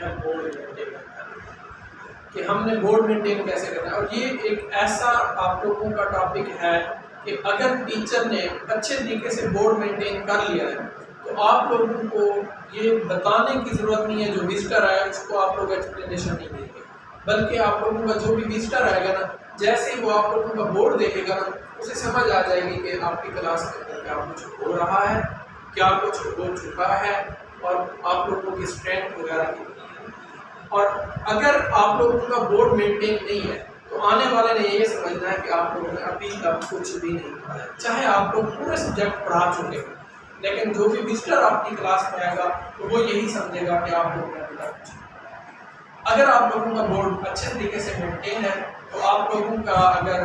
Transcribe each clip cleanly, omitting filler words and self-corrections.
है board maintain करना, कि हमने बोर्ड मेंटेन कैसे करना है। और ये एक ऐसा आप लोगों का टॉपिक है कि अगर टीचर ने अच्छे तरीके से बोर्ड मेंटेन कर लिया है तो आप लोगों को ये बताने की ज़रूरत नहीं है, जो विजिटर आया उसको आप लोग एक्सप्लेनेशन नहीं देंगे, बल्कि आप लोगों का जो भी विजिटर आएगा ना, जैसे ही वो आप लोगों का बोर्ड देखेगा ना, उसे समझ आ जाएगी कि आपकी क्लास के अंदर क्या कुछ हो रहा है, क्या कुछ हो चुका है और आप लोगों की स्ट्रेंथ वगैरह कितनी है। और अगर आप लोगों का बोर्ड मेंटेन नहीं है तो आने वाले ने ये समझना है कि आप लोगों ने अभी तक कुछ भी नहीं पढ़ा, चाहे आप लोग पूरे सब्जेक्ट पढ़ा चुके हो, लेकिन जो भी विजिटर आपकी क्लास में आएगा तो वो यही समझेगा कि आप लोगों ने अभी तक कुछ। अगर आप लोगों का बोर्ड अच्छे तरीके से मेंटेन है तो आप लोगों का अगर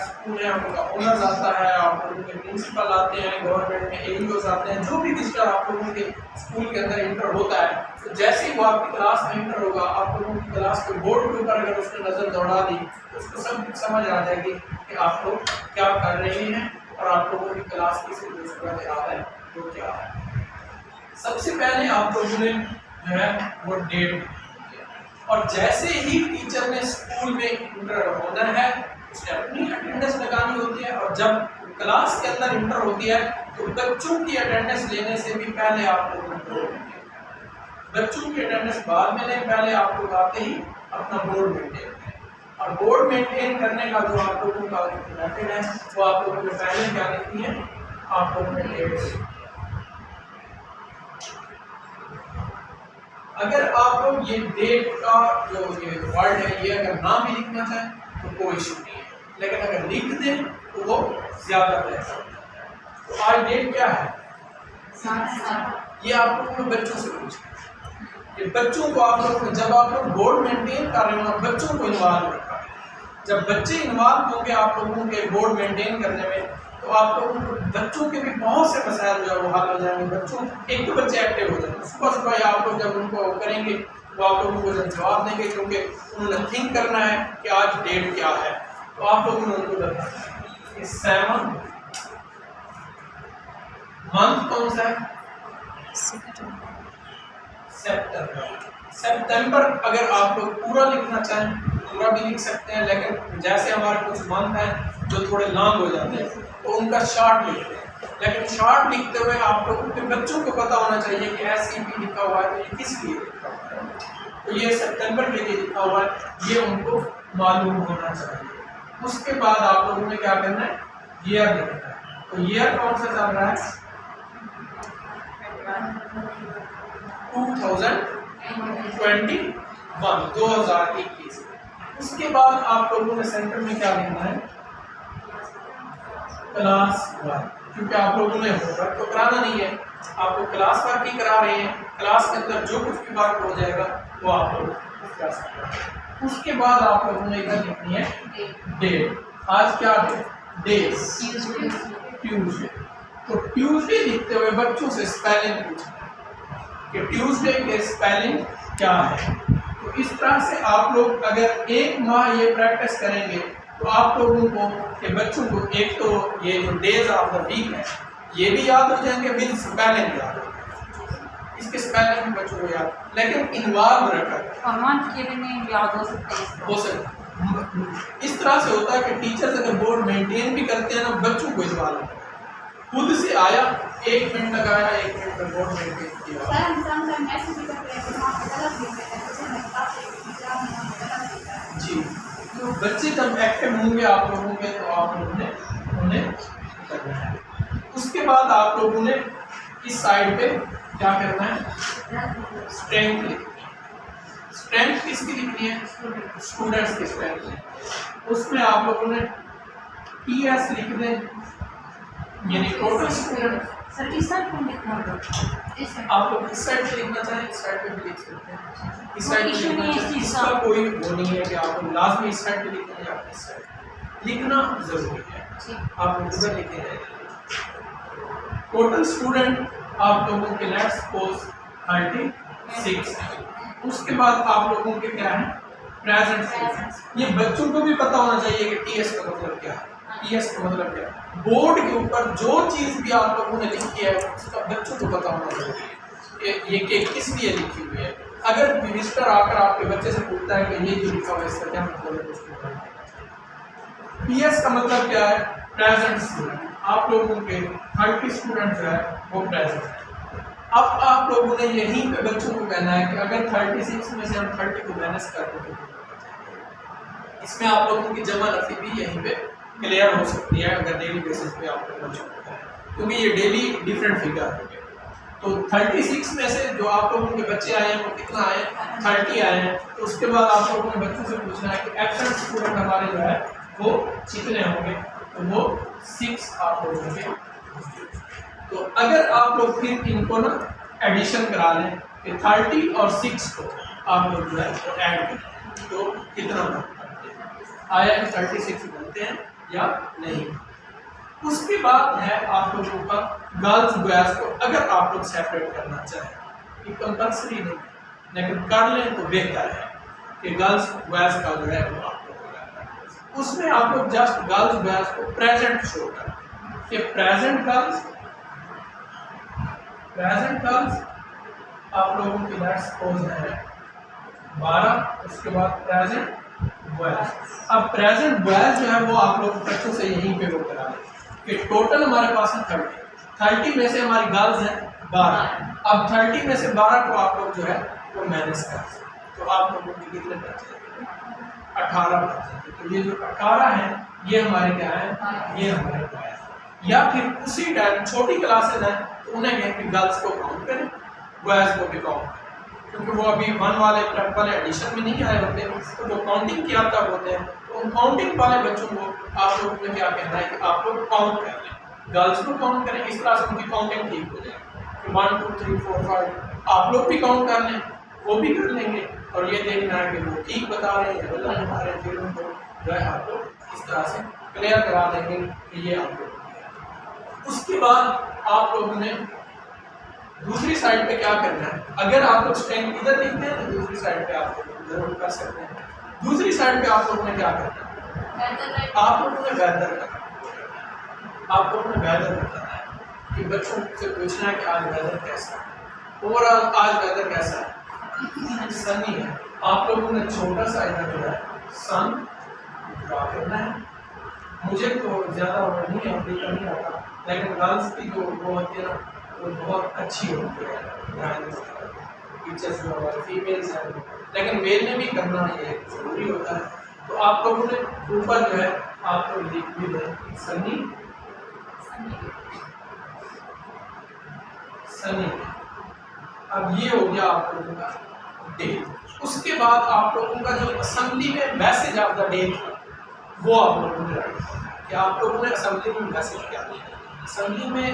स्कूल है, उनका ओनर्स आता है, आप लोगों के प्रिंसिपल आते हैं, गवर्नमेंट में एईओस आते हैं, जो भी विजिटर आप लोगों के स्कूल के अंदर इंटर होता है, तो जैसे ही वो आपकी क्लास में इंटर होगा, आप लोगों की क्लास के बोर्ड के ऊपर अगर उसने नज़र दौड़ा दी तो उसको सब समझ आ जाएगी कि आप लोग क्या कर रहे हैं और आप लोगों की क्लास की सूरत हाल है वो क्या है। सबसे पहले आप लोगों ने जो है वो डेट, और जैसे ही टीचर ने स्कूल में इंटर होना है उसने अपनी अटेंडेंस लगानी होती है, और जब क्लास के अंदर इंटर होती है तो बच्चों की अटेंडेंस लेने से भी पहले आप लोगों को बच्चों की अटेंडेंस बाद में लें, पहले आप लोग आते ही अपना बोर्ड मेंटेन करें। और बोर्ड मेंटेन करने का जो आप लोगों का मेथड है वो आप लोगों ने पहले क्या लिखी है, आप लोगों ने डेट। अगर आप लोग ये डेट का जो ये वर्ड है ये अगर ना भी लिखना चाहें तो कोई इशू नहीं है, लेकिन अगर लिख दें तो वो ज्यादा बेहतर है। तो आज डेट क्या है, ये आप लोगों ने बच्चों से पूछा, ये बच्चों को आप लोग जब आप लोग बोर्ड मेंटेन कर रहे हो बच्चों को इन्वॉल्व रखा है। जब बच्चे इन्वॉल्व होंगे आप लोगों के बोर्ड मेंटेन करने में तो आप लोगों को बच्चों के भी बहुत से मसाइल जो है वो हल हो जाएंगे। बच्चों एक तो बच्चे एक्टिव हो जाएंगे, सुबह सुबह आप लोग जब उनको करेंगे तो आप लोगों को जब जवाब देंगे, क्योंकि उन्होंने थिंक करना है कि आज डेट क्या है, तो आप लोगों ने उनको बताना है 7 मंथ कौन सा है, सितंबर। अगर आप लोग पूरा लिखना चाहें पूरा भी लिख सकते हैं, लेकिन जैसे हमारे कुछ मंथ हैं जो थोड़े लॉन्ग हो जाते हैं तो उनका शॉर्ट लिखते हैं, लेकिन शॉर्ट लिखते हुए आप लोगों के बच्चों को पता होना चाहिए कि SCP लिखा हुआ है तो ये किस लिए लिखा हुआ है, तो ये सितंबर के लिए लिखा हुआ है, ये उनको मालूम होना चाहिए। उसके बाद आप लोगों ने क्या करना है, ईयर लिखना है। तो ईयर कौन सा चल रहा है, 2021। उसके बाद आप लोगों ने सेंटर में क्या लिखना है, क्लास 1, क्योंकि आप लोगों ने होमवर्क तो कराना नहीं है, आप लोग क्लास वर्क ही करा रहे हैं, क्लास के अंदर जो कुछ भी वर्क हो जाएगा वो आप लोग कर सकते हैं। उसके बाद आप लोगों ने इधर लिखनी है डेट, आज क्या डेट, ट्यूसडे। तो ट्यूसडे लिखते हुए बच्चों से स्पेलिंग पूछना कि ट्यूसडे के स्पेलिंग क्या है। तो इस तरह से आप लोग अगर एक माह ये प्रैक्टिस करेंगे तो आप लोगों को के बच्चों को एक तो ये जो डेज ऑफ द वीक है ये भी याद हो जाएंगे, विद स्पेलिंग याद हो जाएंगे, इसके स्पेलिंग भी बच्चों को याद, लेकिन इन्वॉल्व रखकर मंथ के भी याद हो सकते हैं, हो सकता। इस तरह से होता है कि टीचर्स अगर बोर्ड मेंटेन भी करते हैं ना, बच्चों को इन्वॉल्व करते हैं, खुद से आया 1 मिनट लगाया, 1 मिनट में बोर्ड मेंटेन किया। जी, तो बच्चे जब एक्टिव होंगे आप लोगों के तो आप लोगों ने उन्हें करना है। उसके बाद आप लोगों ने इस साइड पे क्या करना है, स्ट्रेंथ लिखनी है। स्ट्रेंथ किसकी लिखनी है, स्टूडेंट्स की स्ट्रेंथ। उसमें आप लोगों ने TS लिख दें, यानी टोटल स्टूडेंट। आप लोग इस साइड पे लिखना चाहें इस साइड पे भी लिख सकते हैं, इस साइड पे लिखना चाहें, इसका कोई वो नहीं है कि आपको लाजमी इस साइड पे लिखना है या इस साइड लिखना जरूरी है, आप लोग उधर लिखे जाएंगे। टोटल स्टूडेंट आप लोगों के लेट्स सपोज 36। उसके बाद आप लोगों के क्या है, प्रेजेंट। ये बच्चों को भी पता होना चाहिए कि TS का मतलब क्या है, TS का मतलब क्या है। बोर्ड के ऊपर जो चीज़ भी आप लोगों ने लिखी है उसका बच्चों को पता होना चाहिए कि ये किस लिए लिखी हुई है। अगर विजिटर आकर आपके बच्चे से पूछता है कि ये जो लिखा हुआ है इसका क्या मतलब है, उसको बताएं। PS का मतलब क्या है? Present student. आप लोगों के 30 स्टूडेंट जो है वो प्रेजेंट है। अब आप लोगों ने यहीं पे बच्चों को कहना है कि अगर 36 में से हम 30 को माइनस कर दें, इसमें आप लोगों की जमा रफी भी यहीं पे क्लियर हो सकती है अगर डेली बेसिस पे आप लोग बच्चों को करें, क्योंकि ये डेली डिफरेंट फिगर होंगे। तो 36 में से जो आप लोगों के बच्चे आए हैं वो कितना आए? 30 आए हैं। तो उसके बाद आप लोगों ने बच्चों से पूछना है कि एब्सेंट स्टूडेंट हमारे जो है वो कितने होंगे, तो वो 6 आप लोग होंगे। तो अगर आप लोग फिर इनको ना एडिशन करा लें कि 30 और 6 को आप लोग जो है वो ऐड करें तो कितना बनते हैं, आया कि 36 बनते हैं या नहीं। उसके बाद है आप लोगों का गर्ल्स बॉयज को अगर आप लोग सेपरेट करना चाहें, ये कंपल्सरी नहीं है, लेकिन कर लें तो बेहतर है कि गर्ल्स बॉयज का जो है वो आप लोग को करना है। उसमें आप लोग जस्ट गर्ल्स बॉयज को प्रेजेंट शो करें कि प्रेजेंट गर्ल्स आप लोगों की लेट्स सपोज है 12, उसके बाद प्रेजेंट बॉयज। अब प्रेजेंट बॉयज जो है वो आप लोग बच्चों से यहीं पे वो करा लें कि टोटल हमारे पास है 30 में से हमारी गर्ल्स हैं 12। अब 30 में से 12 को आप लोग जो है वो माइनस कर, तो आप लोगों के कितने बच जाएंगे? 18 बच जाएंगे। तो ये जो 18 है ये हमारे क्या है? ये हमारे क्या है। या फिर उसी टाइम छोटी क्लासेज हैं तो उन्हें कहें कि गर्ल्स को काउंट करें, बॉयज को भी काउंट करें, क्योंकि वो अभी 1 वाले प्रेप वाले एडिशन में नहीं आए होते, तो वो काउंटिंग किया तब होते हैं। तो उन काउंटिंग वाले बच्चों को आप लोगों ने क्या कहना है कि आप लोग काउंट कर लें, गर्ल्स को काउंट करें, इस तरह से उनकी काउंटिंग ठीक हो जाएगी। 1 2 3 4 5 आप लोग भी काउंट कर लें, वो भी कर लेंगे, और ये देखना है कि वो ठीक बता रहे हैं या गलत बता रहे हैं, फिर उनको जो है आप लोग इस तरह से क्लियर करा देंगे कि ये आप लोग। उसके बाद आप लोगों ने दूसरी साइड पे क्या करना है, अगर आप लोग स्ट्रेंथ इधर लिखते हैं तो दूसरी साइड पे आप लोग जरूर कर सकते हैं। दूसरी साइड पे आप लोगों ने क्या करना है, आप लोगों ने वेदर करना है, आप लोगों ने वेदर बताना है कि बच्चों से पूछना है कि आज वेदर कैसा है, ओवरऑल आज वेदर कैसा है, सनी है। आप लोगों ने छोटा सा इधर जो है सन ड्रा करना है। मुझे तो ज़्यादा और नहीं आती, नहीं आता, लेकिन गर्ल्स की जो वो होती है ना वो बहुत अच्छी होती है, टीचर्स जो हमारे फीमेल्स हैं, लेकिन मेल में भी करना ये ज़रूरी होता है। तो आप लोगों ने ऊपर जो है आप लोग लिख भी दें सनी सनी। अब ये हो गया आप लोगों का डे। उसके बाद आप लोगों का जो असेंबली में मैसेज ऑफ द डे था वो आप लोगों ने राइट कि आप लोगों ने असेंबली में मैसेज क्या दिया। असेंबली में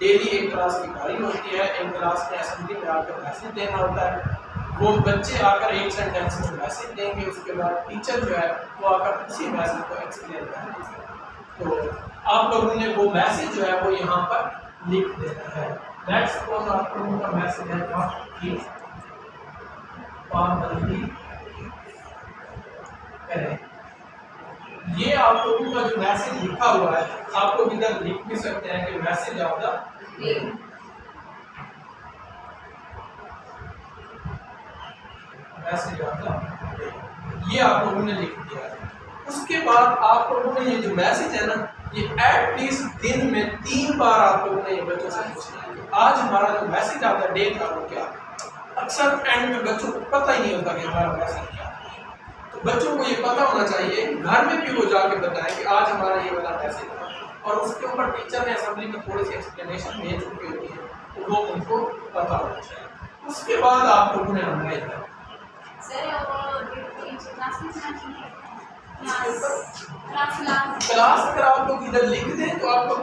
डेली एक क्लास की बारी होती है, एक क्लास में असेंबली में आकर मैसेज देना होता है। वो बच्चे आकर एक सेंटेंस में मैसेज देंगे, उसके बाद टीचर जो है वो आकर उसी मैसेज को एक्सप्लेन करेंगे। तो आप लोगों ने वो मैसेज जो है वो यहाँ पर लिख देना है। लेट्स सपोज आप लोगों का मैसेज है पाबंदी करें। ये आप लोगों का जो मैसेज लिखा हुआ है आप लोग इधर लिख भी सकते हैं कि message of the day. Message of the day ये आप लोगों ने लिख दिया है। उसके बाद आप लोगों ने ये जो मैसेज है ना ये एटलीस्ट दिन में 3 बार आप लोगों ने ये बच्चों से पूछना है कि आज हमारा जो मैसेज ऑफ द डे था वो क्या। अक्सर एंड में बच्चों को पता ही नहीं होता कि हमारा मैसेज क्या। तो बच्चों को ये पता होना चाहिए, घर में भी वो जाके बताएं कि आज हमारा ये वाला मैसेज था, और उसके ऊपर टीचर ने असेंबली में थोड़ी सी एक्सप्लेनेशन भेज चुकी होती है तो वो उनको पता होना चाहिए। उसके बाद आप लोगों ने हमारे क्लास अगर आप लोग इधर लिख दें तो आप लोग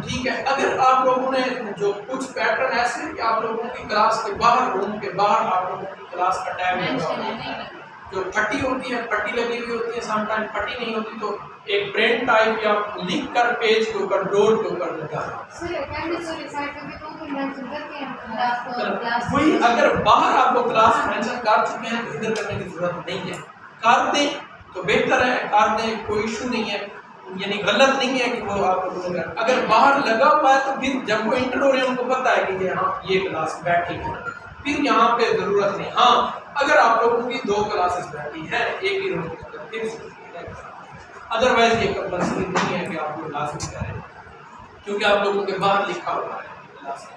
ठीक है। अगर आप लोगों ने जो कुछ पैटर्न ऐसे कि आप लोगों की क्लास के बाहर, रूम के बाहर आप लोगों की क्लास का टाइम लगा, जो पट्टी होती है पट्टी लगी हुई होती है, समटाइम पट्टी नहीं होती तो एक प्रिंट टाइप या लिख कर पेज के ऊपर डोर के ऊपर लगा। वही अगर बाहर आप लोग क्लास मेंशन कर चुके हैं तो इधर करने की जरूरत नहीं है, कर दें तो बेहतर है, कर दें कोई इशू नहीं है, यानी गलत नहीं है कि वो आप लोग अगर बाहर लगा हुआ है तो फिर जब वो इंटर हो रहे हैं उनको पता है कि हाँ ये क्लास बैठी है। फिर यहाँ पे जरूरत नहीं। हाँ, अगर आप लोगों की 2 क्लासेस बैठी है एक ही रूम के अंदर फिर अदरवाइज ये कंपल्सरी नहीं है कि आप लोग लाजमी करें, क्योंकि आप लोगों के बाहर लिखा हुआ है क्लास।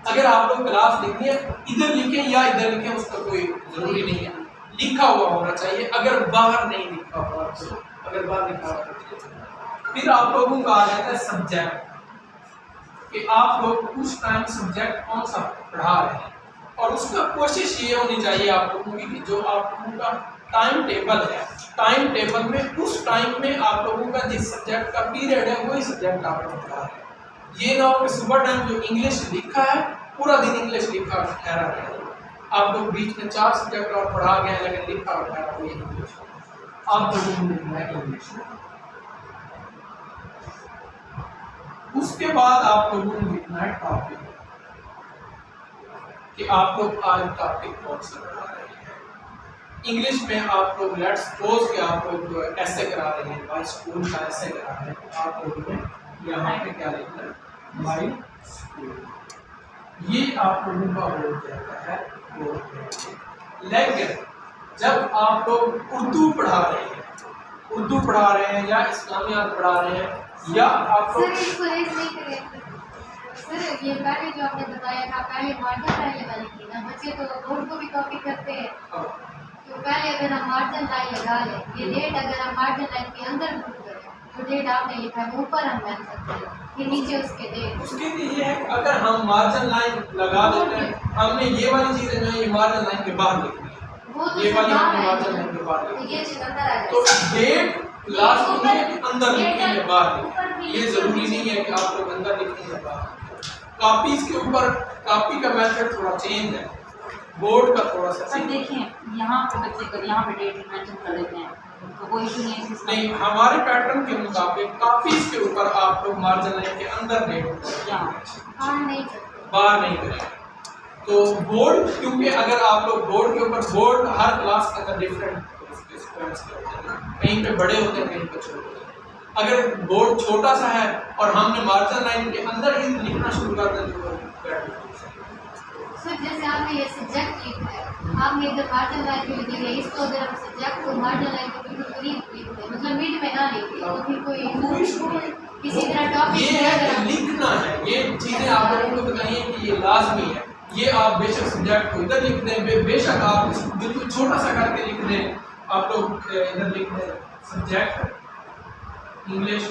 अगर आप लोग क्लास लिखनी है इधर लिखें या इधर लिखें, उसका कोई जरूरी नहीं है, लिखा हुआ होना चाहिए। अगर बाहर नहीं लिखा हुआ तो अगर बाहर लिखा हुआ तो फिर आप लोगों का आ जाता है सब्जेक्ट, कि आप लोग उस टाइम सब्जेक्ट कौन सा पढ़ा रहे हैं, और उसका कोशिश ये होनी चाहिए आप लोगों की कि जो आप लोगों का टाइम टेबल है, टाइम टेबल में उस टाइम में आप लोगों का जिस सब्जेक्ट का पीरियड है वही सब्जेक्ट आप लोग पढ़ा रहे हैं। ये ना हो कि सुबह टाइम जो इंग्लिश लिखा है पूरा दिन इंग्लिश लिखा ठहरा रहे, आप लोग बीच में 4 सब्जेक्ट और पढ़ा गए लेकिन लिखा ठहरा वही इंग्लिश, आप लोगों को लिखना है इंग्लिश। उसके बाद आप लोगों ने लिखना है टॉपिक, कि आप लोग आज टॉपिक कौन सा पढ़ा रहे हैं। इंग्लिश में आप लोग लेट्स सपोज कि आप लोग जो ऐसे करा रहे हैं, बाय स्कूल का ऐसे करा रहे हैं, तो आप लोगों ने यहाँ पे क्या लिखना है, बाय स्कूल। ये आप लोगों का हो जाता है। लेकिन जब आप लोग उर्दू पढ़ा रहे हैं, उर्दू पढ़ा रहे हैं या इस्लामियात पढ़ा रहे हैं या आप लोग सर ये पहले जो आपने बताया था, पहले मार्जिन लाइन लगानी थी ना, बच्चे तो बोर्ड को भी कॉपी करते हैं, तो पहले अगर हम मार्जिन लाइन लगा लें, ये डेट अगर हम मार्जिन लाइन के अंदर पुट करें, जो डेट आपने लिखा है वो ऊपर हम रख सकते हैं, फिर नीचे उसके डेट। उसके लिए ये है कि अगर हम मार्जिन लाइन लगा देते हैं, हमने ये वाली चीजें जो है ये मार्जिन लाइन के बाहर लिखनी है, वो तो ये वाली बाहर हमने है, मार्जिन लाइन के बाहर लिखनी ये चीज अंदर आ है। तो जाए। डेट लास्ट में है कि अंदर लिखनी है बाहर लिखनी है, ये जरूरी नहीं है कि आप लोग अंदर लिखनी है बाहर। कॉपीज के ऊपर कॉपी का मेथड थोड़ा चेंज है, बोर्ड का थोड़ा सा पर देखिए यहाँ पे बच्चे कर यहाँ पे डेट मेंशन कर देते हैं, तो कोई इशू नहीं है इसमें। नहीं, हमारे पैटर्न के मुताबिक कॉपीज के ऊपर आप लोग मार्जिन लाइन के अंदर डेट यहाँ नहीं करते। बाहर नहीं करेंगे। तो बोर्ड, क्योंकि अगर आप लोग बोर्ड के ऊपर, बोर्ड हर क्लास के अंदर डिफरेंट कहीं पे बड़े होते हैं कहीं पे छोटे होते हैं। अगर बोर्ड छोटा सा है और हमने मार्जिन लाइन के अंदर ही लिखना शुरू कर दें तो सर जैसे आपने ये सब्जेक्ट लिखा है, आपने इधर मार्जिन लाइन पे लिख दिया, इसको अगर हम सब्जेक्ट को मार्जिन लाइन के बिल्कुल करीब लिख दें, मतलब मिड में ना लिखें, तो फिर कोई किसी तरह टॉपिक ये है कि लिखना है, ये चीजें आप लोगों को बताइए कि ये लाजमी है। ये आप बेशक सब्जेक्ट को इधर लिख दें, बेशक आप बिल्कुल छोटा सा करके लिख दें, आप लोग इधर लिख दें सब्जेक्ट इंग्लिश,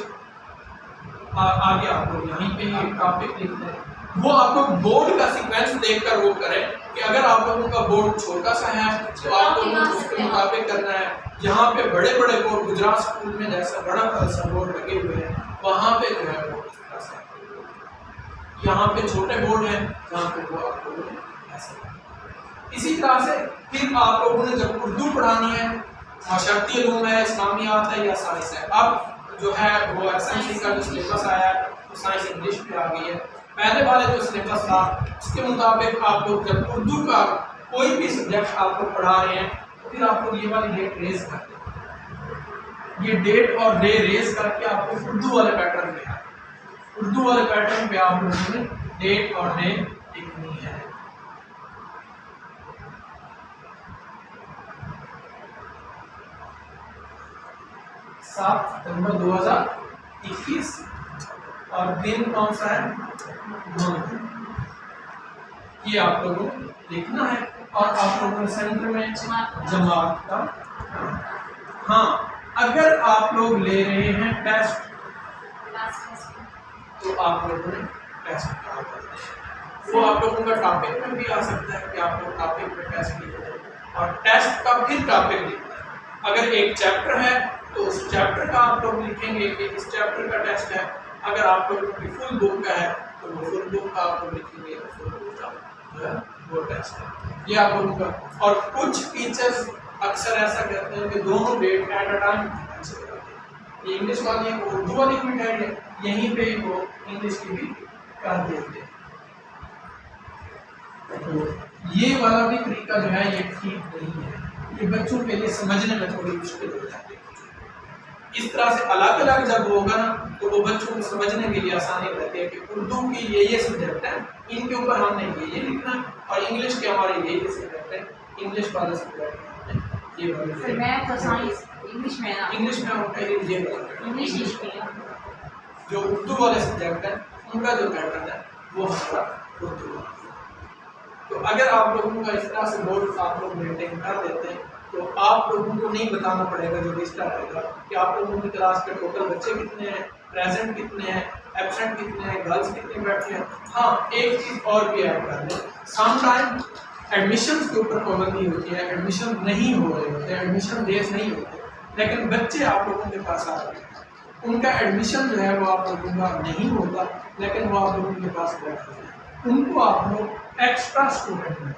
आगे आप लोग यहीं पे ही टॉपिक लिख दें। वो आप लोग बोर्ड का सीक्वेंस देखकर वो करें कि अगर आप लोगों का बोर्ड छोटा सा है तो आप लोगों को उसके मुताबिक करना है। यहाँ पे बड़े बड़े बोर्ड, गुजरात स्कूल में जैसा बड़ा सा बोर्ड लगे हुए हैं, वहाँ पे जो है वो इस तरह से, यहाँ पे छोटे बोर्ड हैं जहाँ पे वो आप लोगों ने ऐसे। इसी तरह से फिर आप लोगों ने जब उर्दू पढ़ानी है, माशरती इल्म है, इस्लामियात है या साइंस है, अब जो है वो एसएमसी का जो सिलेबस आया है वो साइंस इंग्लिश पे आ गई है। पहले वाले जो सिलेबस था उसके मुताबिक आप लोग जब उर्दू का कोई भी सब्जेक्ट आप लोग पढ़ा रहे हैं तो फिर आप लोग ये वाली डेट रेज करते हैं, ये डेट और डे रेज करके आप लोग उर्दू वाले पैटर्न पे आए। उर्दू वाले पैटर्न पे आप लोगों ने डेट और डे लिखनी है। सात सितंबर 2021 और दिन कौन सा है, ये आप लोगों को लिखना है। और आप लोगों ने सेंटर में जमात का, हाँ अगर आप लोग ले रहे हैं टेस्ट तो आप लोगों ने टेस्ट कहा करते हैं, वो आप लोगों का टॉपिक में भी आ सकता है कि आप लोग टॉपिक में टेस्ट लिखते हैं और टेस्ट का फिर टॉपिक लिखते हैं। अगर एक चैप्टर है तो उस चैप्टर का आप लोग लिखेंगे कि इस चैप्टर का टेस्ट है। अगर आप लोगों की फुल बुक का है तो वो फुल बुक का आप लोग लिखेंगे, फुल बुक का जो है वो टेस्ट है, ये आप लोगों का। और कुछ टीचर्स अक्सर ऐसा करते हैं कि दोनों date at a time answer करते हैं। ये इंग्लिश वाली है, वो उर्दू वाली भी है, यहीं पे वो इंग्लिश की भी कर देते हैं। तो ये वाला भी तरीका जो है ये ठीक नहीं है, ये बच्चों के लिए समझने में थोड़ी मुश्किल हो जाती है। इस तरह से अलग अलग जब होगा ना तो वो बच्चों को समझने के लिए आसानी रहती है कि उर्दू की ये सब्जेक्ट है, इनके ऊपर हमने ये लिखना है, और इंग्लिश के हमारे ये सब्जेक्ट है, इंग्लिश वाले सब्जेक्ट में ये फिर मैथ और साइंस इंग्लिश में ना, इंग्लिश में हम पहले ये इंग्लिश लिखते हैं। जो उर्दू वाले सब्जेक्ट है उनका जो पैटर्न है वो हमारा उर्दू है। तो अगर आप लोगों का इस तरह से बोर्ड आप लोग मेंटेन कर देते हैं तो आप लोगों को नहीं बताना पड़ेगा जो लिस्टा रहेगा कि आप लोगों की क्लास के टोटल बच्चे कितने हैं, प्रेजेंट कितने हैं, एब्सेंट कितने हैं, गर्ल्स कितने बैठे हैं। हाँ, एक चीज़ और भी ऐड कर दें, समटाइम एडमिशन के ऊपर पाबंदी होती है, एडमिशन नहीं हो रहे होते, एडमिशन डेज नहीं होते, लेकिन बच्चे आप लोगों के पास आ रहे हैं, उनका एडमिशन जो है वो आप लोगों का नहीं होता, लेकिन वो आप लोगों के पास बैठते हैं, उनको आप लोग एक्स्ट्रा स्टूडेंट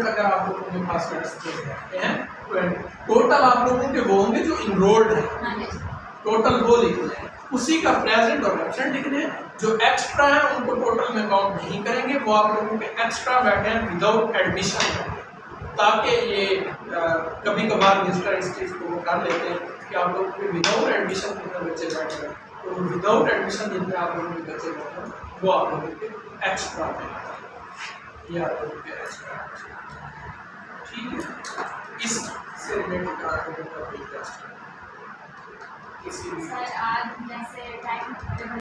अगर आप लोगों के पास बैठते हैं तो टोटल आप लोगों के वो होंगे जो इनरोल्ड हैं, टोटल वो लिखने हैं, उसी का प्रेजेंट और एब्सेंट लिखने हैं। जो एक्स्ट्रा है उनको टोटल में काउंट नहीं करेंगे, वो आप लोगों के एक्स्ट्रा बैठे हैं विदाउट एडमिशन बैठे, ताकि ये कभी कभार रजिस्टर इस चीज़ को कर लेते हैं कि आप लोगों के विदाउट एडमिशन कितने बच्चे बैठे हैं, तो विदाउट एडमिशन जितने आप लोगों के बच्चे बैठे हैं वो आप लोगों के एक्स्ट्रा बैठे हैं, ये आप लोगों के एक्स्ट्रा। ठीक है, इससे रिलेटेड आप लोगों का कोई टेस्ट किसी भी सर आज जैसे टाइम